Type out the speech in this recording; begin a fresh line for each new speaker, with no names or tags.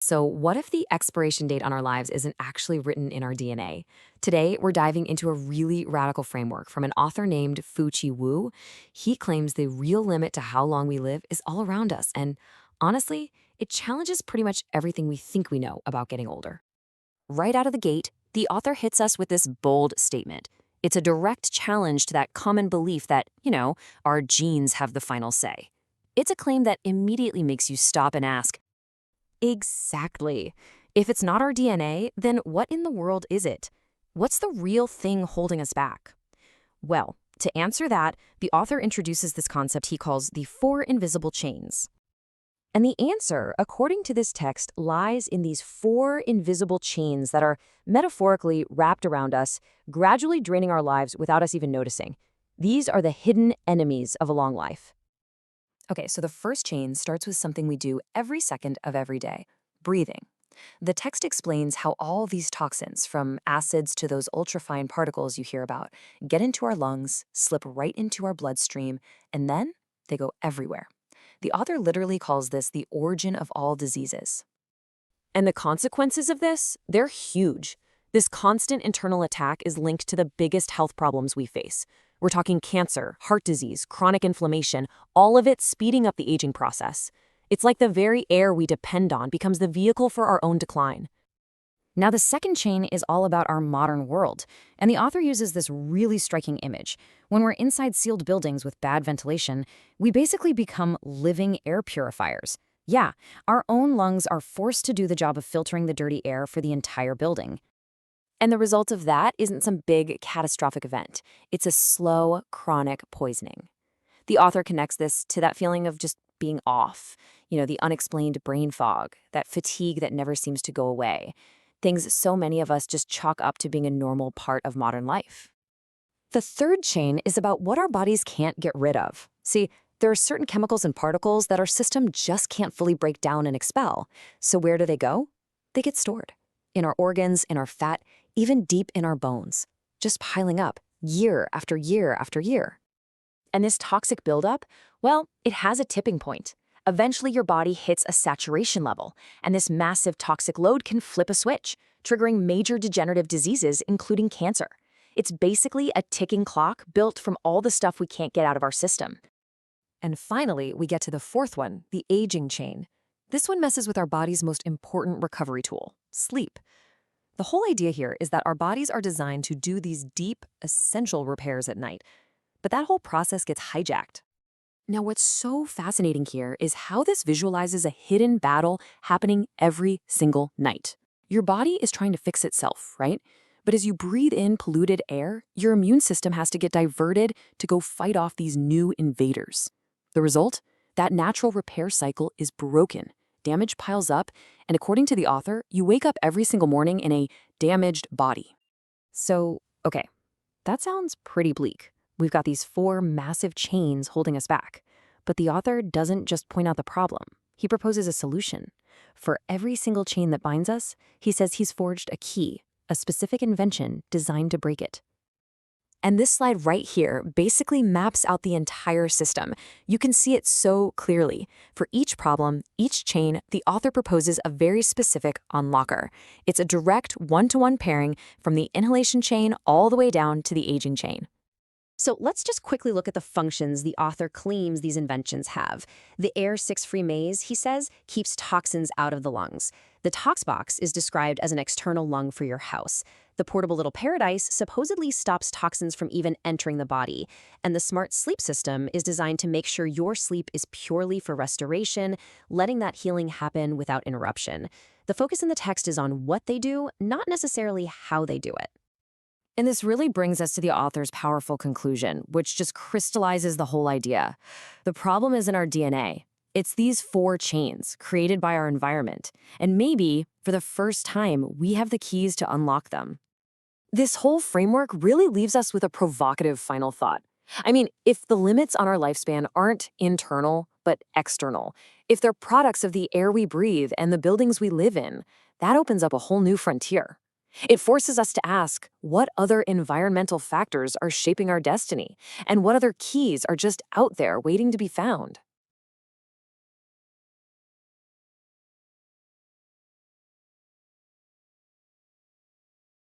So, what if the expiration date on our lives isn't actually written in our DNA? Today, we're diving into a really radical framework from an author named Fuqi Wu. He claims the real limit to how long we live is all around us, and honestly, it challenges pretty much everything we think we know about getting older. Right out of the gate, the author hits us with this bold statement. It's a direct challenge to that common belief that, our genes have the final say. It's a claim that immediately makes you stop and ask, exactly. If it's not our DNA, then what in the world is it? What's the real thing holding us back? Well, to answer that, the author introduces this concept he calls the four invisible chains. And the answer, according to this text, lies in these four invisible chains that are metaphorically wrapped around us, gradually draining our lives without us even noticing. These are the hidden enemies of a long life. Okay, so the first chain starts with something we do every second of every day, breathing. The text explains how all these toxins, from acids to those ultrafine particles you hear about, get into our lungs, slip right into our bloodstream, and then they go everywhere. The author literally calls this the origin of all diseases. And the consequences of this, they're huge. This constant internal attack is linked to the biggest health problems we face. We're talking cancer, heart disease, chronic inflammation, all of it speeding up the aging process. It's like the very air we depend on becomes the vehicle for our own decline. Now, the second chain is all about our modern world, and the author uses this really striking image. When we're inside sealed buildings with bad ventilation, we basically become living air purifiers. Yeah, our own lungs are forced to do the job of filtering the dirty air for the entire building. And the result of that isn't some big, catastrophic event. It's a slow, chronic poisoning. The author connects this to that feeling of just being off, the unexplained brain fog, that fatigue that never seems to go away, things so many of us just chalk up to being a normal part of modern life. The third chain is about what our bodies can't get rid of. See, there are certain chemicals and particles that our system just can't fully break down and expel. So where do they go? They get stored. In our organs, in our fat, even deep in our bones, just piling up year after year after year. And this toxic buildup, well, it has a tipping point. Eventually, your body hits a saturation level, and this massive toxic load can flip a switch, triggering major degenerative diseases, including cancer. It's basically a ticking clock built from all the stuff we can't get out of our system. And finally, we get to the fourth one, the aging chain. This one messes with our body's most important recovery tool, sleep. The whole idea here is that our bodies are designed to do these deep, essential repairs at night, but that whole process gets hijacked. Now, what's so fascinating here is how this visualizes a hidden battle happening every single night. Your body is trying to fix itself, right? But as you breathe in polluted air, your immune system has to get diverted to go fight off these new invaders. The result? That natural repair cycle is broken. Damage piles up, and according to the author, you wake up every single morning in a damaged body. So, okay, that sounds pretty bleak. We've got these four massive chains holding us back. But the author doesn't just point out the problem. He proposes a solution. For every single chain that binds us, he says he's forged a key, a specific invention designed to break it. And this slide right here basically maps out the entire system. You can see it so clearly. For each problem, each chain, the author proposes a very specific unlocker. It's a direct one-to-one pairing from the inhalation chain all the way down to the aging chain. So let's just quickly look at the functions the author claims these inventions have. The Air 6-free maze, he says, keeps toxins out of the lungs. The Tox Box is described as an external lung for your house. The portable little paradise supposedly stops toxins from even entering the body. And the Smart Sleep System is designed to make sure your sleep is purely for restoration, letting that healing happen without interruption. The focus in the text is on what they do, not necessarily how they do it. And this really brings us to the author's powerful conclusion, which just crystallizes the whole idea. The problem isn't our DNA. It's these four chains created by our environment. And maybe, for the first time, we have the keys to unlock them. This whole framework really leaves us with a provocative final thought. I mean, if the limits on our lifespan aren't internal, but external, if they're products of the air we breathe and the buildings we live in, that opens up a whole new frontier. It forces us to ask what other environmental factors are shaping our destiny, and what other keys are just out there waiting to be found.